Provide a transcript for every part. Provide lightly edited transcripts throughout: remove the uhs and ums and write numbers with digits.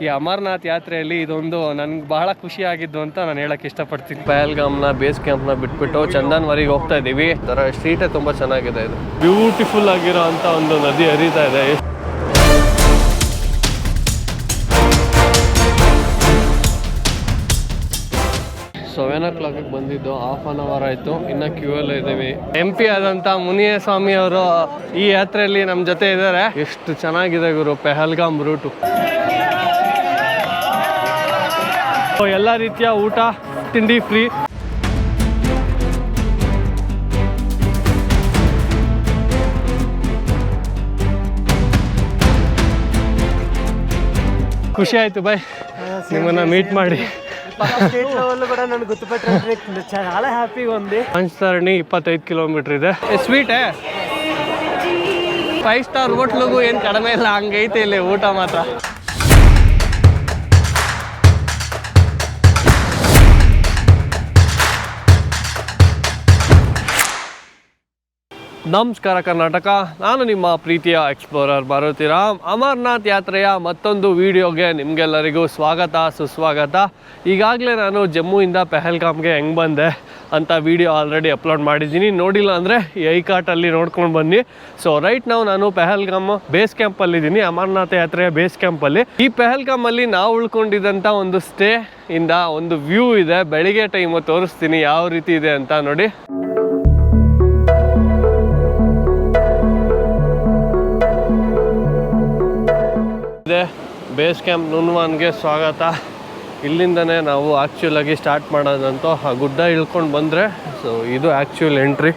ಈ ಅಮರನಾಥ್ ಯಾತ್ರೆಯಲ್ಲಿ ಇದೊಂದು ನನ್ಗೆ ಬಹಳ ಖುಷಿ ಆಗಿದ್ದು ಅಂತ ನಾನು ಹೇಳಕ್ ಇಷ್ಟಪಡ್ತೀನಿ. ಪಹಲ್ಗಾಮ್ನ ಬೇಸ್ ಕ್ಯಾಂಪ್ನ ಬಿಟ್ಬಿಟ್ಟು ಚಂದನ್ವಾರಿಗೆ ಹೋಗ್ತಾ ಇದ್ದೀವಿ. ಇದರ ಸ್ಟ್ರೀಟೇ ತುಂಬ ಚೆನ್ನಾಗಿದೆ. ಇದು ಬ್ಯೂಟಿಫುಲ್ ಆಗಿರೋ ಅಂತ ಒಂದು ನದಿ ಹರಿತಾ ಇದೆ. ಸೆವೆನ್ ಓ ಕ್ಲಾಕ್ ಬಂದಿದ್ದು, ಹಾಫ್ ಅನ್ ಅವರ್ ಆಯಿತು, ಇನ್ನು ಕ್ಯೂ ಅಲ್ಲೇ ಇದ್ದೀವಿ. MP ಆದಂಥ ಮುನಿಯಸ್ವಾಮಿ ಅವರು ಈ ಯಾತ್ರೆಯಲ್ಲಿ ನಮ್ಮ ಜೊತೆ ಇದ್ದಾರೆ. ಎಷ್ಟು ಚೆನ್ನಾಗಿದೆ ಗುರು ಪಹಲ್ಗಾಮ್ ರೂಟು. ಎಲ್ಲ ರೀತಿಯ ಊಟ ತಿಂಡಿ ಫ್ರೀ. ಖುಷಿ ಆಯ್ತು ಬಾಯ್ ನಿಮ್ಮನ್ನ ಮೀಟ್ ಮಾಡಿ. చాలా హ్యాపీగా ఉంది. ಪಂಚತರಣಿ 25 ಕಿಲೋಮೀಟರ್ ಇದೆ. ಸ್ವೀಟೇ 5 ಸ್ಟಾರ್ ಹೋಟ್ಲಿಗೂ ಏನು ಕಡಿಮೆ ಇಲ್ಲ, ಹಂಗೈತೆ ಇಲ್ಲಿ ಊಟ ಮಾತ್ರ. ನಮಸ್ಕಾರ ಕರ್ನಾಟಕ, ನಾನು ನಿಮ್ಮ ಪ್ರೀತಿಯ ಎಕ್ಸ್ಪ್ಲೋರರ್ ಮಾರುತಿರಾಮ್. ಅಮರನಾಥ್ ಯಾತ್ರೆಯ ಮತ್ತೊಂದು ವಿಡಿಯೋಗೆ ನಿಮಗೆಲ್ಲರಿಗೂ ಸ್ವಾಗತ ಸುಸ್ವಾಗತ. ಈಗಾಗಲೇ ನಾನು ಜಮ್ಮುವಿಂದ ಪಹಲ್ಗಾಮ್ಗೆ ಹೆಂಗೆ ಬಂದೆ ಅಂತ ವಿಡಿಯೋ ಆಲ್ರೆಡಿ ಅಪ್ಲೋಡ್ ಮಾಡಿದ್ದೀನಿ. ನೋಡಿಲ್ಲ ಅಂದರೆ ಈ ಐಕಾಟಲ್ಲಿ ನೋಡ್ಕೊಂಡು ಬನ್ನಿ. ಸೊ ರೈಟ್ ನಾನು ಪಹಲ್ಗಾಮ್ ಬೇಸ್ ಕ್ಯಾಂಪಲ್ಲಿದ್ದೀನಿ, ಅಮರನಾಥ್ ಯಾತ್ರೆಯ ಬೇಸ್ ಕ್ಯಾಂಪಲ್ಲಿ. ಈ ಪಹಲ್ಗಾಮಲ್ಲಿ ನಾವು ಉಳ್ಕೊಂಡಿದ್ದಂಥ ಒಂದು ಸ್ಟೇ ಇಂದ ಒಂದು ವ್ಯೂ ಇದೆ. ಬೆಳಿಗ್ಗೆ ಟೈಮು ತೋರಿಸ್ತೀನಿ ಯಾವ ರೀತಿ ಇದೆ ಅಂತ ನೋಡಿ. ಇದೆ ಬೇಸ್ ಕ್ಯಾಂಪ್ ನುನ್ವಾನ್ಗೆ ಸ್ವಾಗತ. ಇಲ್ಲಿಂದನೇ ನಾವು ಆ್ಯಕ್ಚುಲಾಗಿ ಸ್ಟಾರ್ಟ್ ಮಾಡೋದಂತೂ ಆ ಗುಡ್ಡ ಇಳ್ಕೊಂಡು ಬಂದರೆ ಸೊ ಇದು ಆ್ಯಕ್ಚುಯಲ್ ಎಂಟ್ರಿ.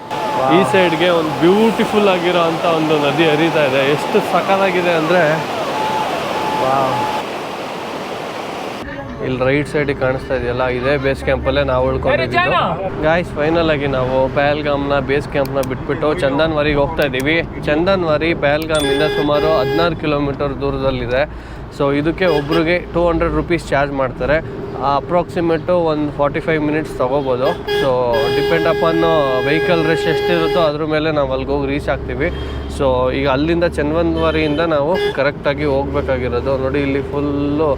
ಈ ಸೈಡ್ಗೆ ಒಂದು ಬ್ಯೂಟಿಫುಲ್ ಆಗಿರೋ ಅಂಥ ಒಂದು ನದಿ ಹರಿತಾ ಇದೆ. ಎಷ್ಟು ಸಖತ್ತಾಗಿದೆ ಅಂದರೆ ಇಲ್ಲಿ ರೈಟ್ ಸೈಡಿಗೆ ಕಾಣಿಸ್ತಾ ಇದೆಯಲ್ಲ, ಇದೇ ಬೇಸ್ ಕ್ಯಾಂಪಲ್ಲೇ ನಾವು ಉಳ್ಕೊಂಡಿದ್ದೀವಿ. ಗಾಯ್ಸ್ ಫೈನಲ್ ಆಗಿ ನಾವು ಪಹಲ್ಗಾಮ್ನ ಬೇಸ್ ಕ್ಯಾಂಪ್ನ ಬಿಟ್ಬಿಟ್ಟು ಚಂದನ್ವಾರಿಗೆ ಹೋಗ್ತಾ ಇದ್ದೀವಿ. ಚಂದನ್ವಾರಿ ಪಹಲ್ಗಾಮಿಂದ ಸುಮಾರು 16 ಕಿಲೋಮೀಟರ್ ದೂರದಲ್ಲಿದೆ. ಸೊ ಇದಕ್ಕೆ ಒಬ್ರಿಗೆ 200 ರುಪೀಸ್ ಚಾರ್ಜ್ ಮಾಡ್ತಾರೆ. ಅಪ್ರಾಕ್ಸಿಮೇಟು ಒಂದು 45 ಮಿನಿಟ್ಸ್ ತೊಗೋಬೋದು. So depend upon vehicle rush ಎಷ್ಟಿರುತ್ತೋ ಅದ್ರ ಮೇಲೆ ನಾವು ಅಲ್ಲಿಗೆ ಹೋಗಿ ರೀಚ್ ಆಗ್ತೀವಿ. ಸೊ ಈಗ ಅಲ್ಲಿಂದ ಚಂದನ್ವಾರಿಯಿಂದ ನಾವು ಕರೆಕ್ಟಾಗಿ ಹೋಗ್ಬೇಕಾಗಿರೋದು. ನೋಡಿ ಇಲ್ಲಿ ಫುಲ್ಲು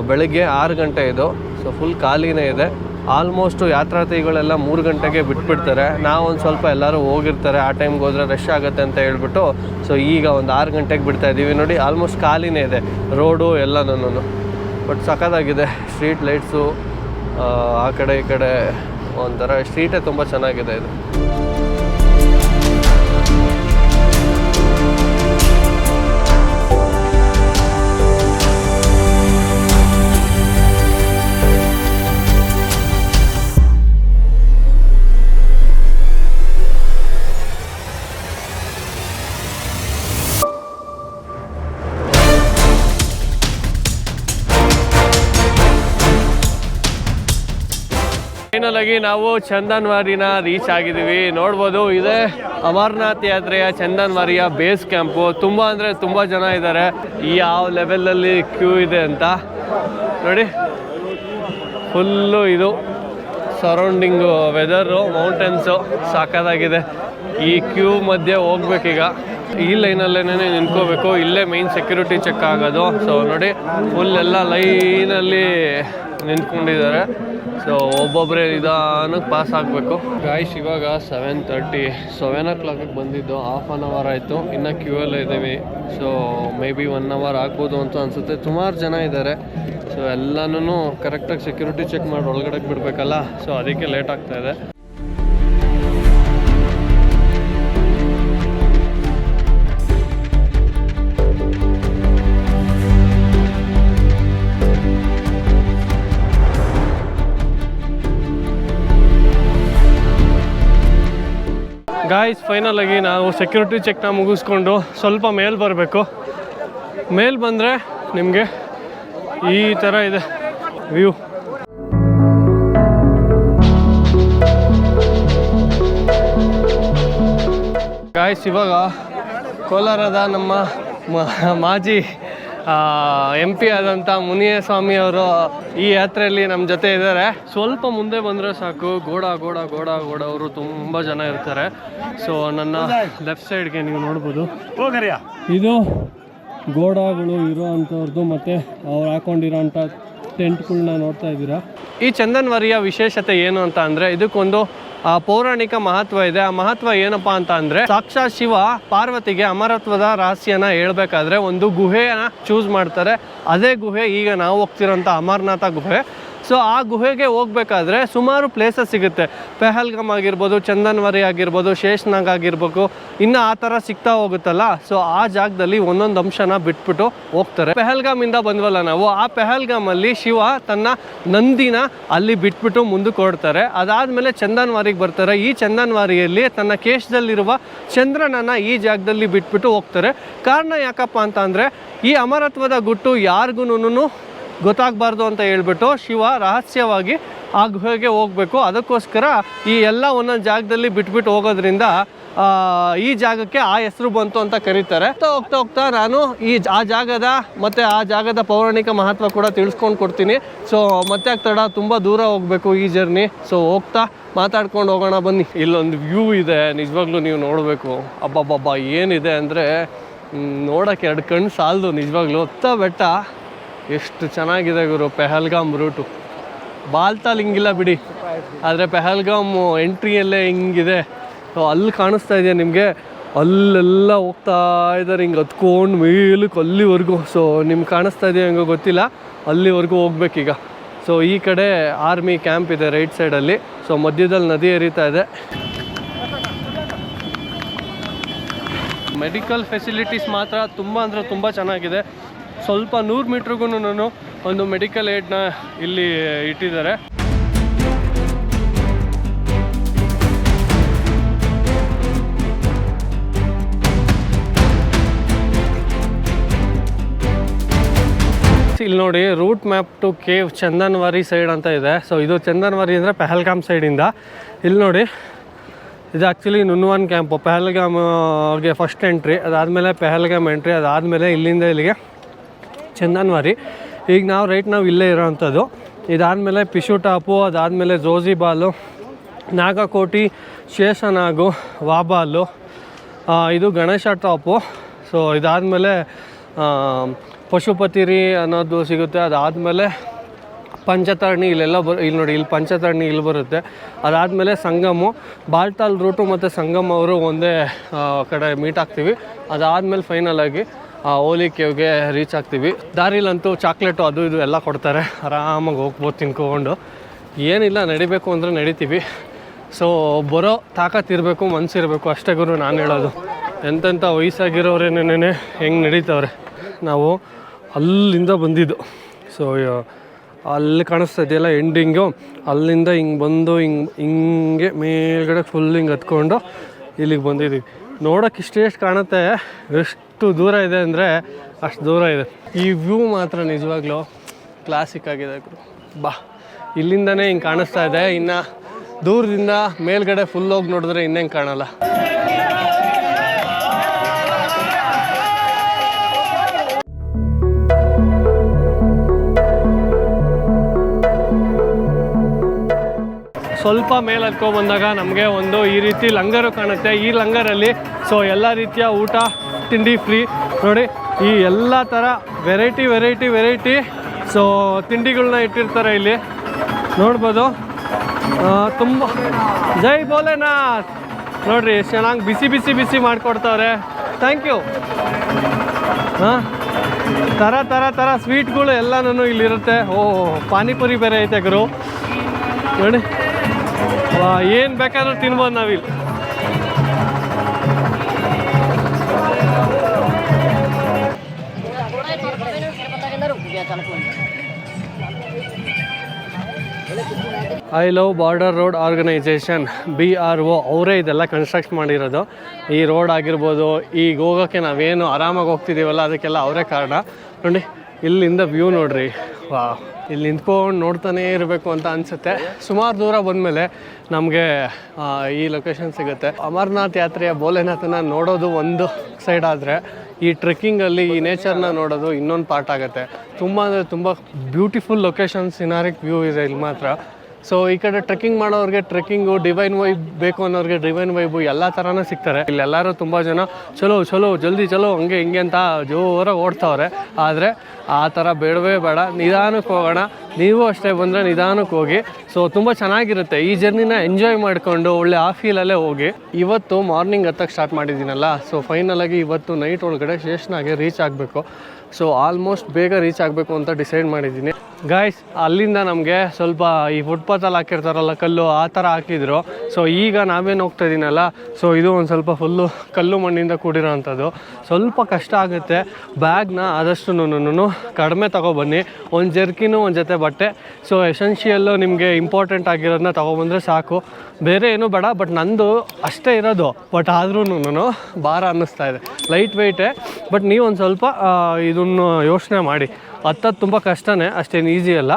ಬೆಳಗ್ಗೆ 6 ಗಂಟೆ ಇದು. ಸೊ ಫುಲ್ ಖಾಲಿನೇ ಇದೆ. ಆಲ್ಮೋಸ್ಟು ಯಾತ್ರಾರ್ಥಿಗಳೆಲ್ಲ 3 ಗಂಟೆಗೆ ಬಿಟ್ಬಿಡ್ತಾರೆ. ನಾವೊಂದು ಸ್ವಲ್ಪ ಎಲ್ಲರೂ ಹೋಗಿರ್ತಾರೆ, ಆ ಟೈಮ್ಗೆ ಹೋದರೆ ರಶ್ ಆಗುತ್ತೆ ಅಂತ ಹೇಳ್ಬಿಟ್ಟು ಸೊ ಈಗ ಒಂದು 6 ಗಂಟೆಗೆ ಬಿಡ್ತಾ ಇದ್ದೀವಿ. ನೋಡಿ ಆಲ್ಮೋಸ್ಟ್ ಖಾಲಿನೇ ಇದೆ ರೋಡು ಎಲ್ಲನೂ. ಬಟ್ ಸಖತ್ತಾಗಿದೆ. ಸ್ಟ್ರೀಟ್ ಲೈಟ್ಸು ಆ ಕಡೆ ಈ ಕಡೆ ಒಂಥರ ಸ್ಟ್ರೀಟೇ ತುಂಬ ಚೆನ್ನಾಗಿದೆ ಇದು. ಫೈನಲ್ ಆಗಿ ನಾವು ಚಂದನ್ವಾರಿನ ರೀಚ್ ಆಗಿದ್ದೀವಿ. ನೋಡ್ಬೋದು ಇದೇ ಅಮರನಾಥ್ ಯಾತ್ರೆಯ ಚಂದನ್ವಾರಿಯ ಬೇಸ್ ಕ್ಯಾಂಪು. ತುಂಬ ಅಂದರೆ ತುಂಬ ಜನ ಇದ್ದಾರೆ. ಯಾವ ಲೆವೆಲಲ್ಲಿ ಕ್ಯೂ ಇದೆ ಅಂತ ನೋಡಿ. ಫುಲ್ಲು ಇದು ಸರೌಂಡಿಂಗು ವೆದರು ಮೌಂಟೇನ್ಸು ಸಾಕಾಗಿದೆ. ಈ ಕ್ಯೂ ಮಧ್ಯೆ ಹೋಗ್ಬೇಕೀಗ. ಈ ಲೈನಲ್ಲೇನೇ ನಿಂತ್ಕೋಬೇಕು. ಇಲ್ಲೇ ಮೈನ್ ಸೆಕ್ಯೂರಿಟಿ ಚೆಕ್ ಆಗೋದು. ಸೊ ನೋಡಿ ಫುಲ್ ಎಲ್ಲ ಲೈನಲ್ಲಿ ನಿಂತ್ಕೊಂಡಿದ್ದಾರೆ. ಸೊ ಒಬ್ಬೊಬ್ಬರೇ ನಿಧಾನಕ್ಕೆ ಪಾಸ್ ಆಗಬೇಕು. ಗಾಯ್ಸ್ ಇವಾಗ 7:30, 7 ಓ ಕ್ಲಾಕಿಗೆ ಬಂದಿದ್ದು, ಹಾಫ್ ಅನ್ ಅವರ್ ಆಯಿತು, ಇನ್ನು ಕ್ಯೂ ಅಲ್ಲೇ ಇದ್ದೀವಿ. ಸೊ ಮೇ ಬಿ 1 ಅವರ್ ಆಗ್ಬೋದು ಅಂತ ಅನಿಸುತ್ತೆ. ಸುಮಾರು ಜನ ಇದ್ದಾರೆ. ಸೊ ಎಲ್ಲನೂ ಕರೆಕ್ಟಾಗಿ ಸೆಕ್ಯೂರಿಟಿ ಚೆಕ್ ಮಾಡಿ ಒಳಗಡೆಗೆ ಬಿಡಬೇಕಲ್ಲ. ಸೊ ಅದಕ್ಕೆ ಲೇಟ್ ಆಗ್ತಾಯಿದೆ. ಗಾಯ್ಸ್ ಫೈನಲ್ ಆಗಿ ನಾವು ಸೆಕ್ಯೂರಿಟಿ ಚೆಕ್ನ ಮುಗಿಸ್ಕೊಂಡು ಸ್ವಲ್ಪ ಮೇಲೆ ಬರಬೇಕು. ಮೇಲೆ ಬಂದರೆ ನಿಮಗೆ ಈ ಥರ ಇದೆ ವ್ಯೂ. ಗಾಯ್ಸ್ ಇವಾಗ ಕೋಲಾರದ ನಮ್ಮ ಮಾಜಿ MP ಆದಂಥ ಮುನಿಯಸ್ವಾಮಿ ಅವರು ಈ ಯಾತ್ರೆಯಲ್ಲಿ ನಮ್ಮ ಜೊತೆ ಇದ್ದಾರೆ. ಸ್ವಲ್ಪ ಮುಂದೆ ಬಂದರೆ ಸಾಕು, ಗೋಡ ಅವರು ತುಂಬ ಜನ ಇರ್ತಾರೆ. ಸೊ ನನ್ನ ಲೆಫ್ಟ್ ಸೈಡ್ಗೆ ನೀವು ನೋಡ್ಬೋದು, ಇದು ಗೋಡಗಳು ಇರೋ ಅಂಥವ್ರದ್ದು ಮತ್ತು ಅವ್ರು ಹಾಕೊಂಡಿರೋಂಥ ಟೆಂಟ್ಗಳನ್ನ ನೋಡ್ತಾ ಇದ್ದೀರಾ. ಈ ಚಂದನ್ವಾರಿಯ ವಿಶೇಷತೆ ಏನು ಅಂತ ಅಂದರೆ ಇದಕ್ಕೊಂದು ಪೌರಾಣಿಕ ಮಹತ್ವ ಇದೆ. ಆ ಮಹತ್ವ ಏನಪ್ಪ ಅಂತ ಅಂದರೆ ಸಾಕ್ಷಾತ್ ಶಿವ ಪಾರ್ವತಿಗೆ ಅಮರತ್ವದ ರಹಸ್ಯನ ಹೇಳ್ಬೇಕಾದ್ರೆ ಒಂದು ಗುಹೆಯನ್ನು ಚೂಸ್ ಮಾಡ್ತಾರೆ. ಅದೇ ಗುಹೆ ಈಗ ನಾವು ಹೋಗ್ತಿರೋಂಥ ಅಮರನಾಥ ಗುಹೆ. ಸೊ ಆ ಗುಹೆಗೆ ಹೋಗ್ಬೇಕಾದ್ರೆ ಸುಮಾರು ಪ್ಲೇಸಸ್ ಸಿಗುತ್ತೆ. ಪೆಹಲ್ಗಾಮ್ ಆಗಿರ್ಬೋದು, ಚಂದನ್ವಾರಿ ಆಗಿರ್ಬೋದು, ಶೇಷ್ನಾಗ್ ಆಗಿರ್ಬೇಕು, ಇನ್ನು ಆ ಥರ ಸಿಗ್ತಾ ಹೋಗುತ್ತಲ್ಲ. ಸೊ ಆ ಜಾಗದಲ್ಲಿ ಒಂದೊಂದು ಅಂಶನ ಬಿಟ್ಬಿಟ್ಟು ಹೋಗ್ತಾರೆ. ಪೆಹಲ್ಗಾಮಿಂದ ಬಂದ್ವಲ್ಲ ನಾವು, ಆ ಪೆಹಲ್ಗಾಮಲ್ಲಿ ಶಿವ ತನ್ನ ನಂದಿನ ಅಲ್ಲಿ ಬಿಟ್ಬಿಟ್ಟು ಮುಂದಕ್ಕೆ ಹೊರಡ್ತಾರೆ. ಅದಾದಮೇಲೆ ಚಂದನ್ವಾರಿಗೆ ಬರ್ತಾರೆ. ಈ ಚಂದನ್ವಾರಿಯಲ್ಲಿ ತನ್ನ ಕೇಶದಲ್ಲಿರುವ ಚಂದ್ರನನ್ನು ಈ ಜಾಗದಲ್ಲಿ ಬಿಟ್ಬಿಟ್ಟು ಹೋಗ್ತಾರೆ. ಕಾರಣ ಯಾಕಪ್ಪ ಅಂತ ಅಂದರೆ ಈ ಅಮರತ್ವದ ಗುಟ್ಟು ಯಾರಿಗೂ ಗೊತ್ತಾಗಬಾರ್ದು ಅಂತ ಹೇಳ್ಬಿಟ್ಟು ಶಿವ ರಹಸ್ಯವಾಗಿ ಆ ಗುಹೆಗೆ ಹೋಗಬೇಕು. ಅದಕ್ಕೋಸ್ಕರ ಈ ಎಲ್ಲ ಒಂದೊಂದು ಜಾಗದಲ್ಲಿ ಬಿಟ್ಬಿಟ್ಟು ಹೋಗೋದ್ರಿಂದ ಈ ಜಾಗಕ್ಕೆ ಆ ಹೆಸರು ಬಂತು ಅಂತ ಕರೀತಾರೆ. ಹೋಗ್ತಾ ಹೋಗ್ತಾ ನಾನು ಆ ಜಾಗದ ಮತ್ತು ಆ ಜಾಗದ ಪೌರಾಣಿಕ ಮಹತ್ವ ಕೂಡ ತಿಳಿಸ್ಕೊಂಡು ಕೊಡ್ತೀನಿ. ಸೊ ಮತ್ತೆ ತಡ ತುಂಬ ದೂರ ಹೋಗಬೇಕು ಈ ಜರ್ನಿ. ಸೊ ಹೋಗ್ತಾ ಮಾತಾಡ್ಕೊಂಡು ಹೋಗೋಣ ಬನ್ನಿ. ಇಲ್ಲೊಂದು ವ್ಯೂ ಇದೆ, ನಿಜವಾಗ್ಲೂ ನೀವು ನೋಡಬೇಕು. ಅಬ್ಬಬ್ಬಬ್ಬ ಏನಿದೆ ಅಂದರೆ ನೋಡೋಕ್ಕೆ ಎರಡು ಕಣ್ಣು ಸಾಲದು ನಿಜವಾಗ್ಲೂ. ಹೊತ್ತ ಬೆಟ್ಟ ಎಷ್ಟು ಚೆನ್ನಾಗಿದೆ ಗುರು. ಪೆಹಲ್ಗಾಮ್ ರೂಟು ಬಾಲ್ತಾಲ್ ಹಿಂಗಿಲ್ಲ ಬಿಡಿ, ಆದರೆ ಪೆಹಲ್ಗಾಮ್ ಎಂಟ್ರಿಯಲ್ಲೇ ಹಿಂಗಿದೆ. ಅಲ್ಲಿ ಕಾಣಿಸ್ತಾ ಇದೆಯಾ ನಿಮಗೆ, ಅಲ್ಲೆಲ್ಲ ಹೋಗ್ತಾ ಇದ್ದಾರೆ ಹಿಂಗೆ ಹತ್ಕೊಂಡು ಮೇಲಕ್ಕೆ ಅಲ್ಲಿವರೆಗೂ. ಸೊ ನಿಮ್ಗೆ ಕಾಣಿಸ್ತಾ ಇದೆಯಾ ಹೆಂಗೋ ಗೊತ್ತಿಲ್ಲ, ಅಲ್ಲಿವರೆಗೂ ಹೋಗ್ಬೇಕೀಗ. ಸೊ ಈ ಕಡೆ ಆರ್ಮಿ ಕ್ಯಾಂಪ್ ಇದೆ ರೈಟ್ ಸೈಡಲ್ಲಿ. ಸೊ ಮಧ್ಯದಲ್ಲಿ ನದಿ ಹರಿತಾ ಇದೆ. ಮೆಡಿಕಲ್ ಫೆಸಿಲಿಟೀಸ್ ಮಾತ್ರ ತುಂಬ ಅಂದರೆ ತುಂಬ ಚೆನ್ನಾಗಿದೆ. ಸ್ವಲ್ಪ 100 ಮೀಟ್ರಿಗೂ ಒಂದು ಮೆಡಿಕಲ್ ಏಡ್ನ ಇಲ್ಲಿ ಇಟ್ಟಿದ್ದಾರೆ. ಇಲ್ಲಿ ನೋಡಿ, route map to cave Chandanwari side ಅಂತ ಇದೆ. ಸೊ ಇದು ಚಂದನ್ವಾರಿ ಅಂದರೆ ಪೆಹಲ್ಗಾಮ್ ಸೈಡಿಂದ. ಇಲ್ಲಿ ನೋಡಿ, ಇದು ಆ್ಯಕ್ಚುಲಿ ನುನ್ವಾನ್ ಕ್ಯಾಂಪು. ಪೆಹಲ್ಗಾಮ್ಗೆ ಫಸ್ಟ್ ಎಂಟ್ರಿ, ಅದಾದಮೇಲೆ ಪೆಹಲ್ಗಾಮ್ ಎಂಟ್ರಿ, ಅದಾದಮೇಲೆ ಇಲ್ಲಿಂದ ಇಲ್ಲಿಗೆ ಚಂದನ್ವಾರಿ. ಈಗ ನಾವು ಇಲ್ಲೇ ಇರೋವಂಥದ್ದು. ಇದಾದಮೇಲೆ ಪಿಶು ಟಾಪು, ಅದಾದಮೇಲೆ ಜೋಜಿಬಾಲು, ನಾಗಕೋಟಿ, ಶೇಷನಾಗು, ವಾಬಾಲು, ಇದು ಗಣೇಶ ಟಾಪು. ಸೊ ಇದಾದಮೇಲೆ ಪಶುಪತಿರಿ ಅನ್ನೋದು ಸಿಗುತ್ತೆ. ಅದಾದಮೇಲೆ ಪಂಚತರ್ಣಿ ಇಲ್ಲೆಲ್ಲ ಇಲ್ಲಿ ನೋಡಿ, ಇಲ್ಲಿ ಪಂಚತರ್ಣಿ ಇಲ್ಲಿ ಬರುತ್ತೆ. ಅದಾದಮೇಲೆ ಸಂಗಮು, ಬಾಲ್ತಾಲ್ ರೂಟು ಮತ್ತು ಸಂಗಮ್ ಅವರು ಒಂದೇ ಕಡೆ ಮೀಟ್ ಆಗ್ತೀವಿ. ಅದಾದಮೇಲೆ ಫೈನಲಾಗಿ ಓಲಿ ಕೇವ್ಗೆ ರೀಚ್ ಆಗ್ತೀವಿ. ದಾರಿಲಂತೂ ಚಾಕ್ಲೇಟು ಅದು ಇದು ಎಲ್ಲ ಕೊಡ್ತಾರೆ, ಆರಾಮಾಗಿ ಹೋಗ್ಬೋದು ತಿನ್ಕೊಂಡು. ಏನಿಲ್ಲ, ನಡಿಬೇಕು ಅಂದರೆ ನಡಿತೀವಿ. ಸೊ ಬರೋ ತಾಕತ್ತಿರಬೇಕು, ಮನಸ್ಸಿರಬೇಕು, ಅಷ್ಟೇ ಗುರು ನಾನು ಹೇಳೋದು. ಎಂತೆಂಥ ವಯಸ್ಸಾಗಿರೋರೇನೇನೇ ಹೆಂಗೆ ನಡೀತವ್ರೆ. ನಾವು ಅಲ್ಲಿಂದ ಬಂದಿದ್ದು. ಸೊ ಅಲ್ಲಿ ಕಾಣಿಸ್ತಾ ಇದೆಯಲ್ಲ ಎಂಡಿಂಗು, ಅಲ್ಲಿಂದ ಹಿಂಗೆ ಬಂದು ಹಿಂಗೆ ಮೇಲ್ಗಡೆ ಫುಲ್ ಹಿಂಗೆ ಹತ್ಕೊಂಡು ಇಲ್ಲಿಗೆ ಬಂದಿದ್ದೀವಿ. ನೋಡೋಕೆ ಇಷ್ಟೆಷ್ಟು ಕಾಣುತ್ತೆ, ಎಷ್ಟು ದೂರ ಇದೆ ಅಂದರೆ ಅಷ್ಟು ದೂರ ಇದೆ. ಈ ವ್ಯೂ ಮಾತ್ರ ನಿಜವಾಗ್ಲೂ ಕ್ಲಾಸಿಕ್ ಆಗಿದೆ ಗುರು. ಬಾ, ಇಲ್ಲಿಂದನೇ ಹಿಂಗೆ ಕಾಣಿಸ್ತಾ ಇದೆ. ಇನ್ನು ದೂರದಿಂದ ಮೇಲ್ಗಡೆ ಫುಲ್ ಹೋಗಿ ನೋಡಿದ್ರೆ ಇನ್ನೇನು ಕಾಣಲ್ಲ. ಸ್ವಲ್ಪ ಮೇಲೆ ಹತ್ಕೊಂಡ್ಬಂದಾಗ ನಮಗೆ ಒಂದು ಈ ರೀತಿ ಲಂಗರು ಕಾಣುತ್ತೆ. ಈ ಲಂಗರಲ್ಲಿ ಸೊ ಎಲ್ಲ ರೀತಿಯ ಊಟ ತಿಂಡಿ ಫ್ರೀ. ನೋಡಿ, ಈ ಎಲ್ಲ ಥರ ವೆರೈಟಿ ಸೊ ತಿಂಡಿಗಳನ್ನ ಇಟ್ಟಿರ್ತಾರೆ ಇಲ್ಲಿ, ನೋಡ್ಬೋದು. ತುಂಬ ಜೈ ಭೋಲೆನಾಥ್. ನೋಡಿರಿ ಎಷ್ಟು ಚೆನ್ನಾಗಿ ಬಿಸಿ ಮಾಡಿಕೊಡ್ತಾರೆ. Thank you. ಥರ ಸ್ವೀಟ್ಗಳು ಎಲ್ಲನೂ ಇಲ್ಲಿರುತ್ತೆ. ಪಾನಿಪುರಿ ಬೇರೆ ಐತೆ ಗುರು. ನೋಡಿ, ಏನು ಬೇಕಾದ್ರೂ ತಿನ್ಬೋದು ನಾವಿಲ್ಲಿ. I love border road organisation BRO ಅವರೇ ಇದೆಲ್ಲ ಕನ್ಸ್ಟ್ರಕ್ಟ್ ಮಾಡಿರೋದು. ಈ ರೋಡ್ ಆಗಿರ್ಬೋದು, ಈಗ ಹೋಗೋಕ್ಕೆ ನಾವೇನು ಆರಾಮಾಗಿ ಹೋಗ್ತಿದ್ದೀವಲ್ಲ ಅದಕ್ಕೆಲ್ಲ ಅವರೇ ಕಾರಣ. ನೋಡಿ, ಇಲ್ಲಿಂದ ವ್ಯೂ ನೋಡ್ರಿ. ಇಲ್ಲಿ ನಿಂತ್ಕೊಂಡು ನೋಡ್ತಾನೇ ಇರಬೇಕು ಅಂತ ಅನಿಸುತ್ತೆ. ಸುಮಾರು ದೂರ ಬಂದಮೇಲೆ ನಮಗೆ ಈ ಲೊಕೇಶನ್ ಸಿಗುತ್ತೆ. ಅಮರನಾಥ್ ಯಾತ್ರೆಯ ಭೋಲೆನಾಥನ ನೋಡೋದು ಒಂದು ಸೈಡ್ ಆದರೆ, ಈ ಟ್ರೆಕ್ಕಿಂಗಲ್ಲಿ ಈ ನೇಚರ್ನ ನೋಡೋದು ಇನ್ನೊಂದು ಪಾರ್ಟ್ ಆಗುತ್ತೆ. ತುಂಬ ಅಂದರೆ ತುಂಬ ಬ್ಯೂಟಿಫುಲ್ ಲೊಕೇಶನ್, ಸಿನಾರಿಕ್ ವ್ಯೂ ಇದೆ ಇಲ್ಲಿ ಮಾತ್ರ. ಸೊ ಈ ಕಡೆ ಟ್ರೆಕ್ಕಿಂಗ್ ಮಾಡೋರಿಗೆ ಟ್ರೆಕ್ಕಿಂಗು, ಡಿವೈನ್ ವೈಬ್ ಬೇಕು ಅನ್ನೋರಿಗೆ ಡಿವೈನ್ ವೈಬು ಎಲ್ಲ ಥರನೂ ಸಿಗ್ತಾರೆ. ಇಲ್ಲೆಲ್ಲರೂ ತುಂಬ ಜನ ಚಲೋ ಜಲ್ದಿ ಚಲೋ ಹಂಗೆ ಹಿಂಗೆ ಅಂತ ಜೋರಾಗಿ ಓಡ್ತಾವ್ರೆ. ಆದರೆ ಆ ಥರ ಬೇಡವೇ ಬೇಡ, ನಿಧಾನಕ್ಕೆ ಹೋಗೋಣ. ನೀವು ಅಷ್ಟೇ ಬಂದರೆ ನಿಧಾನಕ್ಕೆ ಹೋಗಿ. ಸೊ ತುಂಬ ಚೆನ್ನಾಗಿರುತ್ತೆ. ಈ ಜರ್ನಿನ ಎಂಜಾಯ್ ಮಾಡಿಕೊಂಡು ಒಳ್ಳೆ ಆ ಫೀಲಲ್ಲೇ ಹೋಗಿ. ಇವತ್ತು ಮಾರ್ನಿಂಗ್ ಹತ್ತಕ್ಕೆ ಸ್ಟಾರ್ಟ್ ಮಾಡಿದ್ದೀನಲ್ಲ, ಸೊ ಫೈನಲಾಗಿ ಇವತ್ತು ನೈಟ್ ಒಳಗಡೆ ಶೇಷನಾಗೆ ರೀಚ್ ಆಗಬೇಕು. ಸೊ ಆಲ್ಮೋಸ್ಟ್ ಬೇಗ ರೀಚ್ ಆಗಬೇಕು ಅಂತ ಡಿಸೈಡ್ ಮಾಡಿದ್ದೀನಿ ಗಾಯ್ಸ್. ಅಲ್ಲಿಂದ ನಮಗೆ ಸ್ವಲ್ಪ ಈ ಫುಟ್ಪಾತಲ್ಲಿ ಹಾಕಿರ್ತಾರಲ್ಲ ಕಲ್ಲು, ಆ ಥರ ಹಾಕಿದ್ರು. ಸೊ ಈಗ ನಾವೇನು ಹೋಗ್ತಾ ಇದ್ದೀನಲ್ಲ, ಸೊ ಇದು ಒಂದು ಸ್ವಲ್ಪ ಫುಲ್ಲು ಕಲ್ಲು ಮಣ್ಣಿಂದ ಕೂಡಿರೋ ಅಂಥದ್ದು. ಸ್ವಲ್ಪ ಕಷ್ಟ ಆಗುತ್ತೆ. ಬ್ಯಾಗ್ನ ಆದಷ್ಟು ಕಡಿಮೆ ತೊಗೊಬನ್ನಿ. ಒಂದು ಜರ್ಕಿನು, ಒಂದು ಜೊತೆ ಬಟ್ಟೆ. ಸೊ ಎಸೆನ್ಷಿಯಲ್ಲು ನಿಮಗೆ ಇಂಪಾರ್ಟೆಂಟ್ ಆಗಿರೋದನ್ನ ತೊಗೊಬಂದರೆ ಸಾಕು, ಬೇರೆ ಏನೂ ಬೇಡ. ಬಟ್ ನಂದು ಅಷ್ಟೇ ಇರೋದು, ಬಟ್ ಆದ್ರೂ ಭಾರ ಅನ್ನಿಸ್ತಾ ಇದೆ. ಲೈಟ್ ವೆಯ್ಟೇ, ಬಟ್ ನೀವು ಒಂದು ಸ್ವಲ್ಪ ಇದನ್ನು ಯೋಚನೆ ಮಾಡಿ. ಹತ್ತದು ತುಂಬ ಕಷ್ಟನೇ, ಅಷ್ಟೇನು ಈಸಿ ಅಲ್ಲ.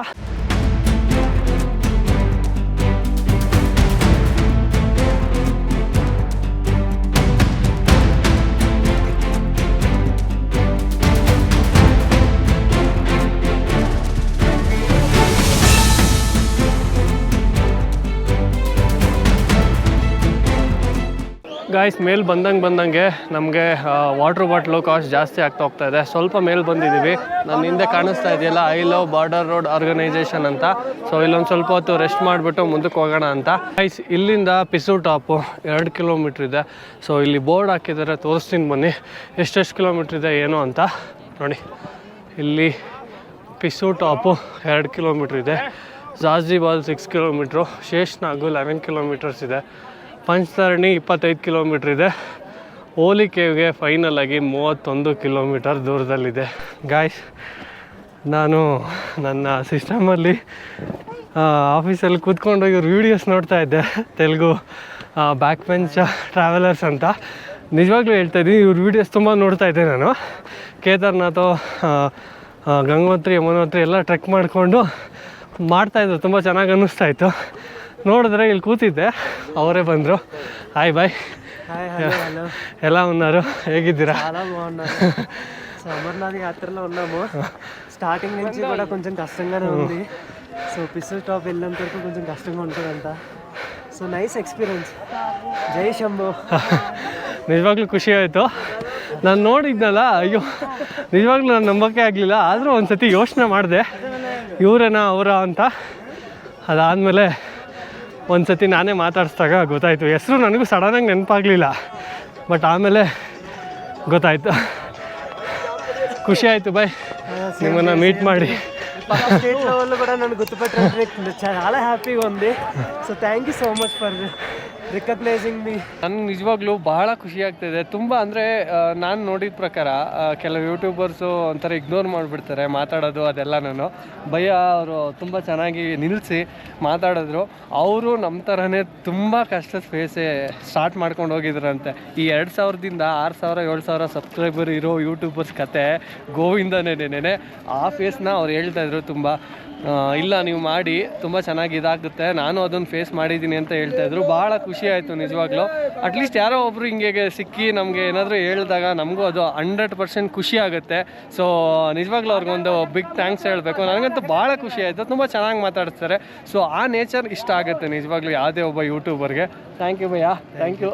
ಗಾಯ್ಸ್, ಮೇಲೆ ಬಂದಂಗೆ ನಮಗೆ ವಾಟ್ರ್ ಬಾಟ್ಲು ಕಾಸ್ಟ್ ಜಾಸ್ತಿ ಆಗ್ತಾ ಹೋಗ್ತಾ ಇದೆ. ಸ್ವಲ್ಪ ಮೇಲೆ ಬಂದಿದ್ದೀವಿ. ನನ್ನ ಹಿಂದೆ ಕಾಣಿಸ್ತಾ ಇದೆಯಲ್ಲ, I love border road organisation ಅಂತ. ಸೊ ಇಲ್ಲೊಂದು ಸ್ವಲ್ಪ ಹೊತ್ತು ರೆಸ್ಟ್ ಮಾಡಿಬಿಟ್ಟು ಮುಂದಕ್ಕೆ ಹೋಗೋಣ ಅಂತ. ಗೈಸ್, ಇಲ್ಲಿಂದ ಪಿಸು ಟಾಪು 2 ಕಿಲೋಮೀಟ್ರ್ ಇದೆ. ಸೊ ಇಲ್ಲಿ ಬೋರ್ಡ್ ಹಾಕಿದ್ದಾರೆ, ತೋರಿಸ್ತೀನಿ ಬನ್ನಿ ಎಷ್ಟೆಷ್ಟು ಕಿಲೋಮೀಟ್ರ್ ಇದೆ ಏನು ಅಂತ. ನೋಡಿ, ಇಲ್ಲಿ ಪಿಸು ಟಾಪು 2 ಕಿಲೋಮೀಟ್ರ್ ಇದೆ. ಜಾಜಿಬಾಲ್ 6 ಕಿಲೋಮೀಟ್ರು, ಶೇಷನಾಗು 11 ಕಿಲೋಮೀಟರ್ಸ್ ಇದೆ. ಪಂಚತರಣಿ 25 ಕಿಲೋಮೀಟ್ರ್ ಇದೆ. ಓಲಿ ಕೇವ್ಗೆ ಫೈನಲ್ ಆಗಿ 31 ಕಿಲೋಮೀಟರ್ ದೂರದಲ್ಲಿದೆ. ಗಾಯ್ಸ್, ನಾನು ನನ್ನ ಸಿಸ್ಟಮಲ್ಲಿ ಆಫೀಸಲ್ಲಿ ಕೂತ್ಕೊಂಡು ಇವ್ರ ವೀಡಿಯೋಸ್ ನೋಡ್ತಾ ಇದ್ದೆ, ತೆಲುಗು ಬ್ಯಾಕ್ ಬೆಂಚ್ ಟ್ರಾವೆಲರ್ಸ್ ಅಂತ. ನಿಜವಾಗ್ಲೂ ಹೇಳ್ತಾಯಿದ್ದೀನಿ, ಇವ್ರ ವೀಡಿಯೋಸ್ ತುಂಬ ನೋಡ್ತಾ ಇದ್ದೆ ನಾನು. ಕೇದಾರ್ನಾಥ್, ಗಂಗೋತ್ರಿ, ಯಮುನೋತ್ರಿ ಎಲ್ಲ ಟ್ರೆಕ್ ಮಾಡಿಕೊಂಡು ಮಾಡ್ತಾಯಿದ್ರು. ತುಂಬ ಚೆನ್ನಾಗಿ ಅನ್ನಿಸ್ತಾಯಿತ್ತು. ನೋಡಿದ್ರೆ ಇಲ್ಲಿ ಕೂತಿದ್ದೆ, ಅವರೇ ಬಂದರು. ಹಾಯ್ ಬಾಯ್, ఎలా ఉన్నారు, ಹೇಗಿದ್ದೀరా? చాలా బాగున్నారు. సో అమర్నాథ్ యాత్రలో ఉన్నాము. స్టార్టింగ్ నుంచి కూడా కొంచెం కష్టంగానే ఉంది. సో పిస్సు టాప్ వెళ్ళేంత వరకు కొంచెం కష్టంగా ఉంటుందంట. So nice experience. జై శంభో. ನಿಜವಾಗ್ಲೂ ಖುಷಿ ಆಯಿತು. ನಾನು ನೋಡಿದ್ನಲ್ಲ, ಅಯ್ಯೋ ನಿಜವಾಗ್ಲೂ ನಾನು ನಂಬೋಕ್ಕೆ ಆಗಲಿಲ್ಲ. ಆದರೂ ಒಂದು ಸತಿ ಯೋಚನೆ ಮಾಡಿದೆ, ಇವರೇನಾ ಅವರ ಅಂತ. ಅದಾದಮೇಲೆ ಒಂದು ಸತಿ ನಾನೇ ಮಾತಾಡಿಸಿದಾಗ ಗೊತ್ತಾಯಿತು. ಹೆಸರು ನನಗೂ ಸಡನ್ನಾಗಿ ನೆನಪಾಗಲಿಲ್ಲ, ಬಟ್ ಆಮೇಲೆ ಗೊತ್ತಾಯಿತು. ಖುಷಿ ಆಯಿತು ಬಾಯ್, ನಿಮ್ಮನ್ನು ಮೀಟ್ ಮಾಡಿ. స్టేట్ లెవెల్లో కూడా నన్ను గుర్తుపెట్టినందుకు చాలా హ్యాపీగా ఉంది. So thank you so much for recognising me. ನನಗೆ ನಿಜವಾಗ್ಲೂ ಭಾಳ ಖುಷಿ ಆಗ್ತಾಯಿದೆ. ತುಂಬ ಅಂದರೆ ನಾನು ನೋಡಿದ ಪ್ರಕಾರ ಕೆಲವು ಯೂಟ್ಯೂಬರ್ಸು ಒಂಥರ ಇಗ್ನೋರ್ ಮಾಡಿಬಿಡ್ತಾರೆ ಮಾತಾಡೋದು ಅದೆಲ್ಲನೂ. ಭಯ ಅವರು ತುಂಬ ಚೆನ್ನಾಗಿ ನಿಲ್ಲಿಸಿ ಮಾತಾಡಿದ್ರು. ಅವರು ನಮ್ಮ ಥರನೇ ತುಂಬ ಕಷ್ಟದ ಫೇಸೇ ಸ್ಟಾರ್ಟ್ ಮಾಡ್ಕೊಂಡು ಹೋಗಿದ್ರಂತೆ. ಈ 2000ದಿಂದ 6000 7000 ಸಬ್ಸ್ಕ್ರೈಬರ್ ಇರೋ ಯೂಟ್ಯೂಬರ್ಸ್ ಕತೆ ಗೋವಿಂದನೇನೆ. ಆ ಫೇಸ್ನ ಅವ್ರು ಹೇಳ್ತಾಯಿದ್ರು. ತುಂಬ ಇಲ್ಲ ನೀವು ಮಾಡಿ ತುಂಬ ಚೆನ್ನಾಗಿ ಇದಾಗುತ್ತೆ, ನಾನು ಅದನ್ನು ಫೇಸ್ ಮಾಡಿದ್ದೀನಿ ಅಂತ ಹೇಳ್ತಾಯಿದ್ರು. ಭಾಳ ಖುಷಿ ಆಯಿತು ನಿಜವಾಗ್ಲೂ. ಅಟ್ಲೀಸ್ಟ್ ಯಾರೋ ಒಬ್ಬರು ಹಿಂಗೆ ಸಿಕ್ಕಿ ನಮಗೆ ಏನಾದರೂ ಹೇಳಿದಾಗ ನಮಗೂ ಅದು 100% ಖುಷಿ ಆಗುತ್ತೆ. ಸೊ ನಿಜವಾಗ್ಲೂ ಅವ್ರಿಗೊಂದು ಬಿಗ್ ಥ್ಯಾಂಕ್ಸ್ ಹೇಳಬೇಕು. ನನಗಂತೂ ಭಾಳ ಖುಷಿ ಆಯಿತು. ತುಂಬ ಚೆನ್ನಾಗಿ ಮಾತಾಡ್ತಾರೆ. ಸೊ ಆ ನೇಚರ್ ಇಷ್ಟ ಆಗುತ್ತೆ ನಿಜವಾಗ್ಲೂ ಯಾವುದೇ ಒಬ್ಬ ಯೂಟ್ಯೂಬರ್ಗೆ. ಥ್ಯಾಂಕ್ ಯು ಭಯ್ಯ, ಥ್ಯಾಂಕ್ ಯು.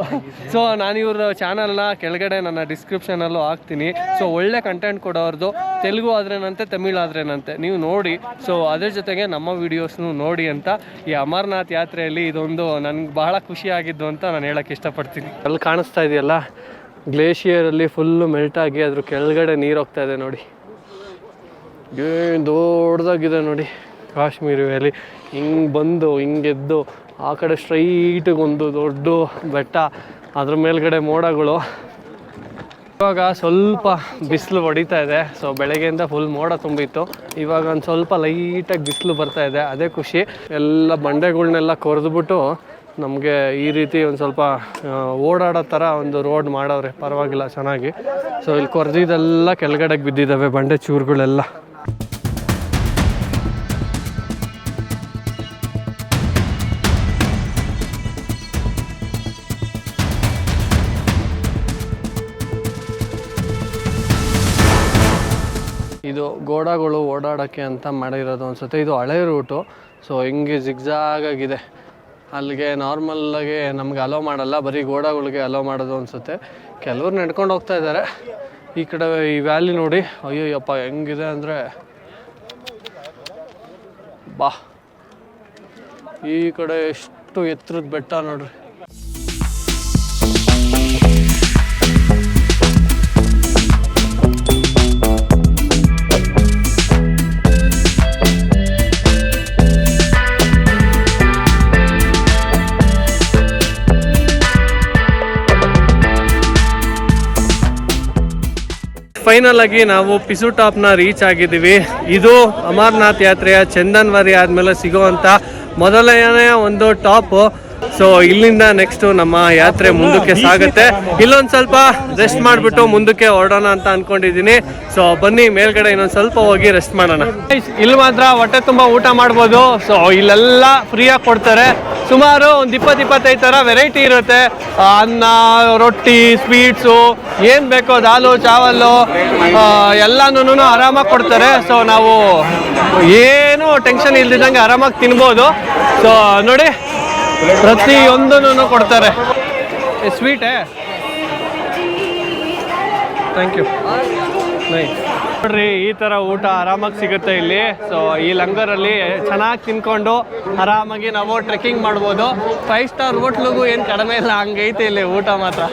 ಸೊ ನಾನು ಇವ್ರ ಚಾನಲ್ನ ಕೆಳಗಡೆ ನನ್ನ ಡಿಸ್ಕ್ರಿಪ್ಷನಲ್ಲೂ ಹಾಕ್ತೀನಿ. ಸೊ ಒಳ್ಳೆ ಕಂಟೆಂಟ್ ಕೊಡೋರ್ದು, ತೆಲುಗು ಆದ್ರೇನಂತೆ, ತಮಿಳ್ ಆದ್ರೇನಂತೆ, ನೀವು ನೋಡಿ. ಸೊ ಅದ್ರ ಜೊತೆಗೆ ನಮ್ಮ ವೀಡಿಯೋಸ್ನು ನೋಡಿ ಅಂತ. ಈ ಅಮರನಾಥ್ ಯಾತ್ರೆಯಲ್ಲಿ ಇದೊಂದು ನನಗೆ ಬಹಳ ಖುಷಿಯಾಗಿದ್ದು ಅಂತ ನಾನು ಹೇಳೋಕ್ಕೆ ಇಷ್ಟಪಡ್ತೀನಿ. ಅಲ್ಲಿ ಕಾಣಿಸ್ತಾ ಇದೆಯಲ್ಲ, ಗ್ಲೇಷಿಯರಲ್ಲಿ ಫುಲ್ಲು ಮೆಲ್ಟಾಗಿ ಅದ್ರ ಕೆಳಗಡೆ ನೀರು ಹೋಗ್ತಾ ಇದೆ ನೋಡಿ. ಏನು ದೊಡ್ಡದಾಗಿದೆ ನೋಡಿ ಕಾಶ್ಮೀರ ವ್ಯಾಲಿ. ಹಿಂಗೆ ಬಂದು ಹಿಂಗೆದ್ದು ಆ ಕಡೆ ಸ್ಟ್ರೈಟಿಗೆ ಒಂದು ದೊಡ್ಡ ಬೆಟ್ಟ, ಅದ್ರ ಮೇಲ್ಗಡೆ ಮೋಡಗಳು. ಇವಾಗ ಸ್ವಲ್ಪ ಬಿಸಿಲು ಹೊಡಿತಾ ಇದೆ. ಸೊ ಬೆಳಗ್ಗೆಯಿಂದ ಫುಲ್ ಮೋಡ ತುಂಬಿತ್ತು. ಇವಾಗ ಒಂದು ಸ್ವಲ್ಪ ಲೈಟಾಗಿ ಬಿಸಿಲು ಬರ್ತಾ ಇದೆ, ಅದೇ ಖುಷಿ. ಎಲ್ಲ ಬಂಡೆಗಳ್ನೆಲ್ಲ ಕೊರೆದ್ಬಿಟ್ಟು ನಮಗೆ ಈ ರೀತಿ ಒಂದು ಸ್ವಲ್ಪ ಓಡಾಡೋ ಥರ ಒಂದು ರೋಡ್ ಮಾಡವ್ರೆ, ಪರವಾಗಿಲ್ಲ ಚೆನ್ನಾಗಿ. ಸೊ ಇಲ್ಲಿ ಕೊರೆದಿದ್ದೆಲ್ಲ ಕೆಳಗಡೆಗೆ ಬಿದ್ದಿದ್ದಾವೆ ಬಂಡೆ ಚೂರುಗಳೆಲ್ಲ. ಇದು ಗೋಡಗಳು ಓಡಾಡೋಕ್ಕೆ ಅಂತ ಮಾಡಿರೋದು ಅನಿಸುತ್ತೆ. ಇದು ಹಳೆ ರೂಟು. ಸೊ ಹಿಂಗೆ ಜಿಗ್ಜಾಗ್ ಆಗಿದೆ. ಅಲ್ಲಿಗೆ ನಾರ್ಮಲ್ಲಾಗಿ ನಮ್ಗೆ ಅಲೋ ಮಾಡಲ್ಲ, ಬರೀ ಗೋಡಗಳಿಗೆ ಅಲೋ ಮಾಡೋದು ಅನಿಸುತ್ತೆ. ಕೆಲವ್ರು ನಡ್ಕೊಂಡು ಹೋಗ್ತಾ ಇದ್ದಾರೆ. ಈ ಕಡೆ ಈ ವ್ಯಾಲಿ ನೋಡಿ, ಅಯ್ಯೋಯ್ಯಪ್ಪ ಹೆಂಗಿದೆ ಅಂದರೆ ಬಾ, ಈ ಕಡೆ ಎಷ್ಟು ಎತ್ತರದ ಬೆಟ್ಟ ನೋಡ್ರಿ. ಫೈನಲ್ ಆಗಿ ನಾವು ಪಿಸು ಟಾಪ್ನ ರೀಚ್ ಆಗಿದ್ದೀವಿ. ಇದು ಅಮರನಾಥ್ ಯಾತ್ರೆಯ ಚಂದನ್ವಾರಿ ಆದಮೇಲೆ ಸಿಗೋವಂಥ ಮೊದಲನೇ ಒಂದು ಟಾಪು. ಸೊ ಇಲ್ಲಿಂದ ನೆಕ್ಸ್ಟು ನಮ್ಮ ಯಾತ್ರೆ ಮುಂದಕ್ಕೆ ಸಾಗುತ್ತೆ. ಇಲ್ಲೊಂದು ಸ್ವಲ್ಪ ರೆಸ್ಟ್ ಮಾಡಿಬಿಟ್ಟು ಮುಂದಕ್ಕೆ ಹೊರಡೋಣ ಅಂತ ಅಂದ್ಕೊಂಡಿದ್ದೀನಿ. ಸೊ ಬನ್ನಿ ಮೇಲ್ಗಡೆ ಇನ್ನೊಂದು ಸ್ವಲ್ಪ ಹೋಗಿ ರೆಸ್ಟ್ ಮಾಡೋಣ. ಇಲ್ಲಿ ಮಾತ್ರ ಹೊಟ್ಟೆ ತುಂಬ ಊಟ ಮಾಡ್ಬೋದು. ಸೊ ಇಲ್ಲೆಲ್ಲ ಫ್ರೀಯಾಗಿ ಕೊಡ್ತಾರೆ. ಸುಮಾರು ಒಂದು 20-25 ಥರ ವೆರೈಟಿ ಇರುತ್ತೆ. ಅನ್ನ, ರೊಟ್ಟಿ, ಸ್ವೀಟ್ಸು, ಏನು ಬೇಕೋ ದಾಲು, ಚಾವಲ್ಲು ಎಲ್ಲನೂ ಆರಾಮಾಗಿ ಕೊಡ್ತಾರೆ. ಸೊ ನಾವು ಏನು ಟೆನ್ಷನ್ ಇಲ್ದಿದ್ದಂಗೆ ಆರಾಮಾಗಿ ತಿನ್ಬೋದು. ಸೊ ನೋಡಿ, ಪ್ರತಿಯೊಂದನ್ನು ಕೊಡ್ತಾರೆ. ಸ್ವೀಟೇ, ಥ್ಯಾಂಕ್ ಯು. ನೋಡ್ರಿ, ಈ ಥರ ಊಟ ಆರಾಮಾಗಿ ಸಿಗುತ್ತೆ ಇಲ್ಲಿ. ಸೊ ಈ ಲಂಗರಲ್ಲಿ ಚೆನ್ನಾಗಿ ತಿನ್ಕೊಂಡು ಆರಾಮಾಗಿ ನಾವು ಟ್ರೆಕ್ಕಿಂಗ್ ಮಾಡ್ಬೋದು. 5 ಸ್ಟಾರ್ ಹೋಟ್ಲಿಗೂ ಏನು ಕಡಿಮೆ ಇಲ್ಲ, ಹಂಗೈತೆ ಇಲ್ಲಿ ಊಟ ಮಾತ್ರ.